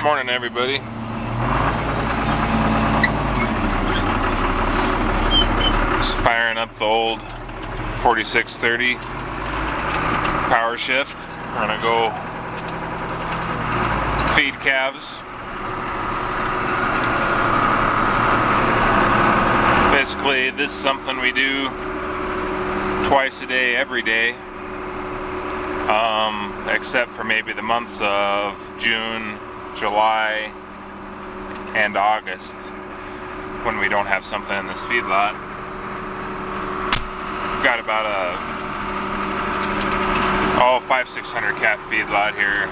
Morning, everybody. Just firing up the old 4630 power shift. We're gonna go feed calves. Basically, this is something we do twice a day, every day, except for maybe the months of June, July, and August, when we don't have something in this feedlot. We've got about a 500-600 calf feedlot here.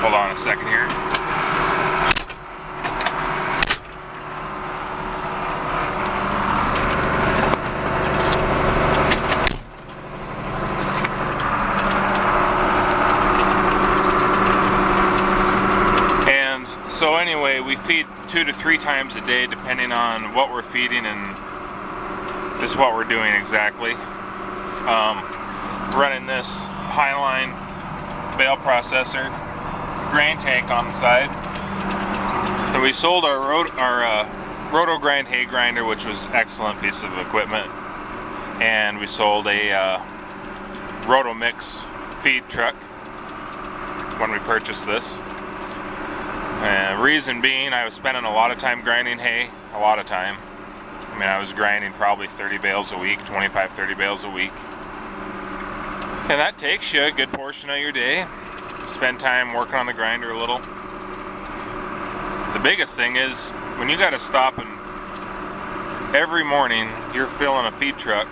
Hold on a second here. So anyway, we feed 2 to 3 times a day depending on what we're feeding and just what we're doing exactly. Running this Highline bale processor, grain tank on the side. And we sold our roto grind hay grinder, which was an excellent piece of equipment. And we sold a roto mix feed truck when we purchased this. Reason being, I was spending a lot of time grinding hay, a lot of time. I mean, I was grinding probably 30 bales a week, 25-30 bales a week. And that takes you a good portion of your day. Spend time working on the grinder a little. The biggest thing is, when you gotta stop and every morning you're filling a feed truck,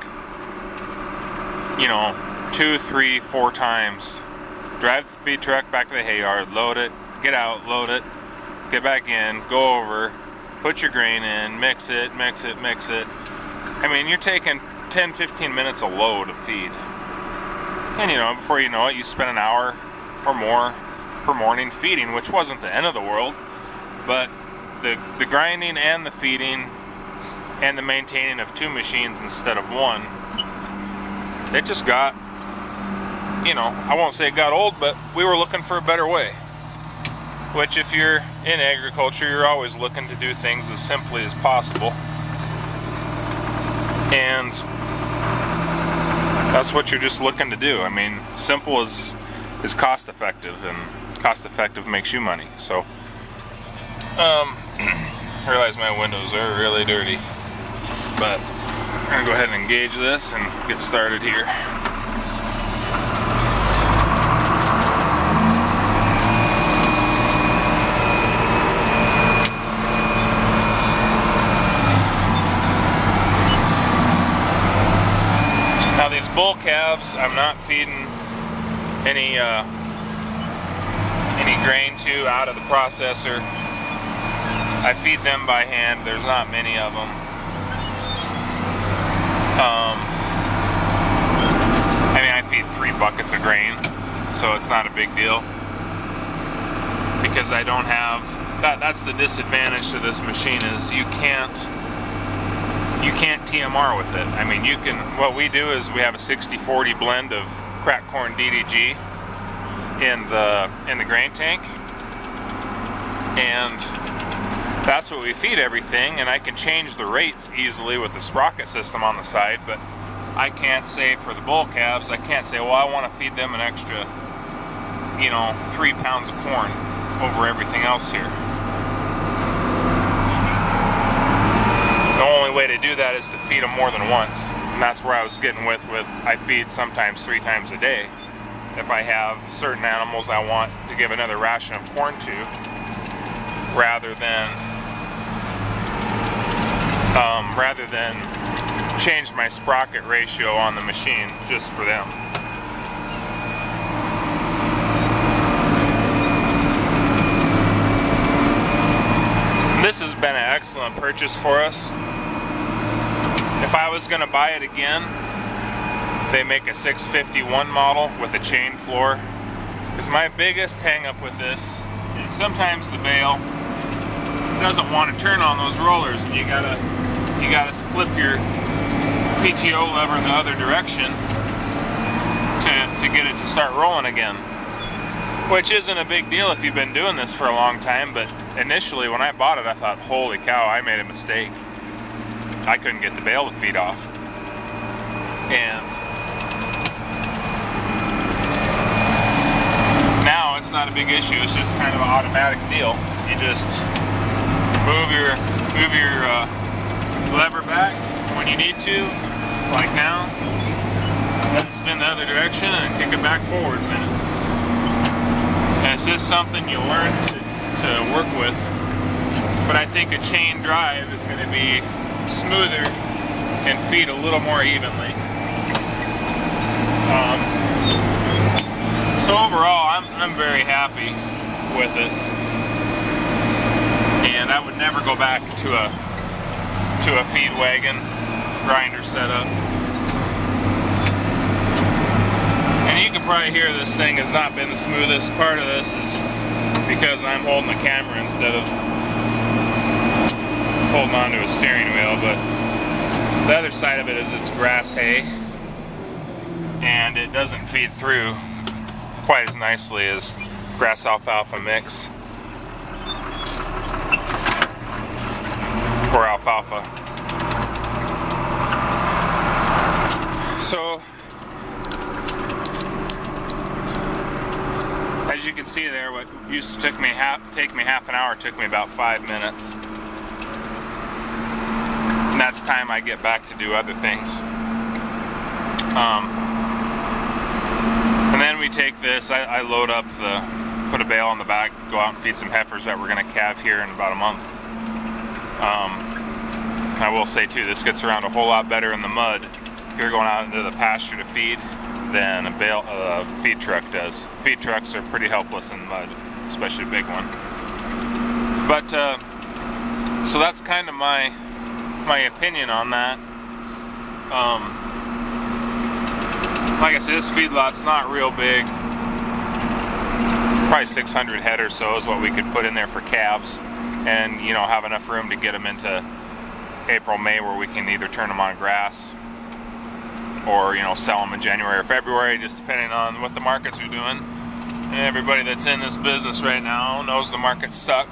2, 3, 4 times. Drive the feed truck back to the hay yard, load it, get out, load it, get back in, go over, put your grain in, mix it. I mean, you're taking 10-15 minutes a load of feed. And before you know it, you spend an hour or more per morning feeding, which wasn't the end of the world, but the grinding and the feeding and the maintaining of 2 machines instead of 1, it just got, I won't say it got old, but we were looking for a better way. Which, if you're in agriculture, you're always looking to do things as simply as possible. And that's what you're just looking to do. I mean, simple is cost effective, and cost effective makes you money. So, I realize my windows are really dirty, but I'm gonna go ahead and engage this and get started here. These bull calves, I'm not feeding any grain to out of the processor. I feed them by hand. There's not many of them. I feed 3 buckets of grain, so it's not a big deal. Because I don't have that's the disadvantage to this machine, is you can't TMR with it. I mean, what we do is we have a 60-40 blend of cracked corn DDG in the grain tank, and that's what we feed everything. And I can change the rates easily with the sprocket system on the side, but I can't say for the bull calves, I can't say, well, I want to feed them an extra 3 pounds of corn over everything else here. The only way to do that is to feed them more than once, and that's where I was getting with I feed sometimes 3 times a day. If I have certain animals I want to give another ration of corn to, rather than change my sprocket ratio on the machine just for them. This has been an excellent purchase for us. If I was going to buy it again, they make a 651 model with a chain floor. Because my biggest hang up with this is sometimes the bale doesn't want to turn on those rollers, and you gotta flip your PTO lever the other direction to get it to start rolling again. which isn't a big deal if you've been doing this for a long time, but initially when I bought it, I thought, holy cow, I made a mistake. I couldn't get the bale to feed off. And now it's not a big issue, it's just kind of an automatic deal. You just move your lever back when you need to, like now, and spin the other direction and kick it back forward a minute. And it's just something you learn to work with. But I think a chain drive is going to be smoother and feed a little more evenly. So overall, I'm very happy with it, and I would never go back to a feed wagon grinder setup. And you can probably hear this thing has not been the smoothest. Part of this is because I'm holding the camera instead of holding onto a steering wheel, but the other side of it is it's grass hay, and it doesn't feed through quite as nicely as grass alfalfa mix or alfalfa. So as you can see there, what used to take me half an hour took me about 5 minutes. And that's time I get back to do other things. And then we take this, I load up put a bale on the back, go out and feed some heifers that we're going to calve here in about a month. I will say too, this gets around a whole lot better in the mud if you're going out into the pasture to feed than a feed truck does. Feed trucks are pretty helpless in mud, especially a big one. But so that's kind of my opinion on that. Like I said, this feedlot's not real big. Probably 600 head or so is what we could put in there for calves, and you know, have enough room to get them into April, May, where we can either turn them on grass or, you know, sell them in January or February, just depending on what the markets are doing. And everybody that's in this business right now knows the markets suck.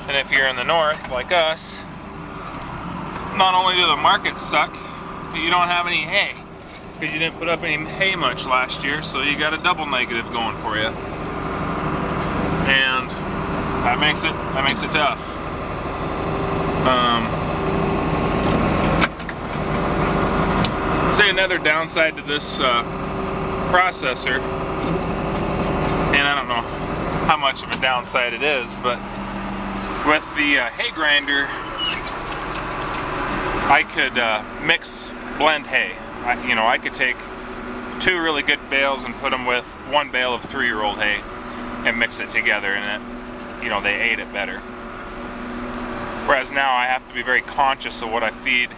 And if you're in the north like us, not only do the markets suck, but you don't have any hay, because you didn't put up any hay much last year, so you got a double negative going for you, and that makes it tough. I'd say another downside to this processor, and I don't know how much of a downside it is, but with the hay grinder, I could blend hay. I could take 2 really good bales and put them with 1 bale of 3-year-old hay and mix it together, and they ate it better. Whereas now I have to be very conscious of what I feed.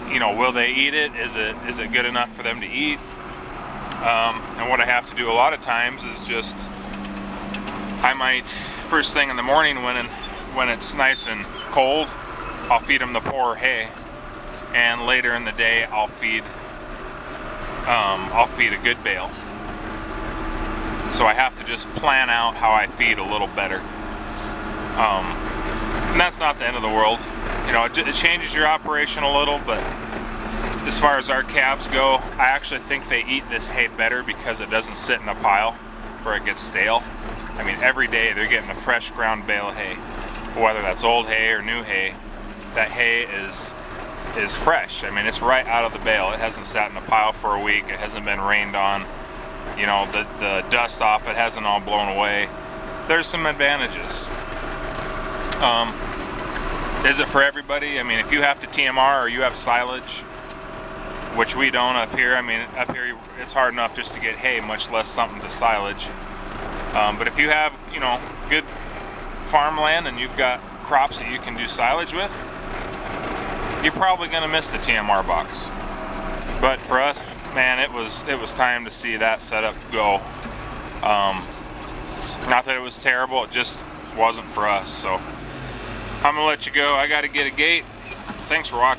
Will they eat it? Is it good enough for them to eat? And what I have to do a lot of times is just, I might, first thing in the morning when it's nice and cold, I'll feed them the poorer hay, and later in the day I'll feed a good bale. So I have to just plan out how I feed a little better. And that's not the end of the world. It changes your operation a little, but as far as our calves go, I actually think they eat this hay better because it doesn't sit in a pile where it gets stale. I mean, every day they're getting a fresh ground bale of hay. Whether that's old hay or new hay, that hay is fresh. I mean, it's right out of the bale. It hasn't sat in a pile for a week. It hasn't been rained on. The dust off it hasn't all blown away. There's some advantages. Is it for everybody? I mean, if you have to TMR or you have silage, which we don't up here. I mean, up here it's hard enough just to get hay, much less something to silage. But if you have, good farmland and you've got crops that you can do silage with, you're probably going to miss the TMR box. But for us, man, it was time to see that setup go. Not that it was terrible, it just wasn't for us. So I'm gonna let you go. I got to get a gate. Thanks for watching.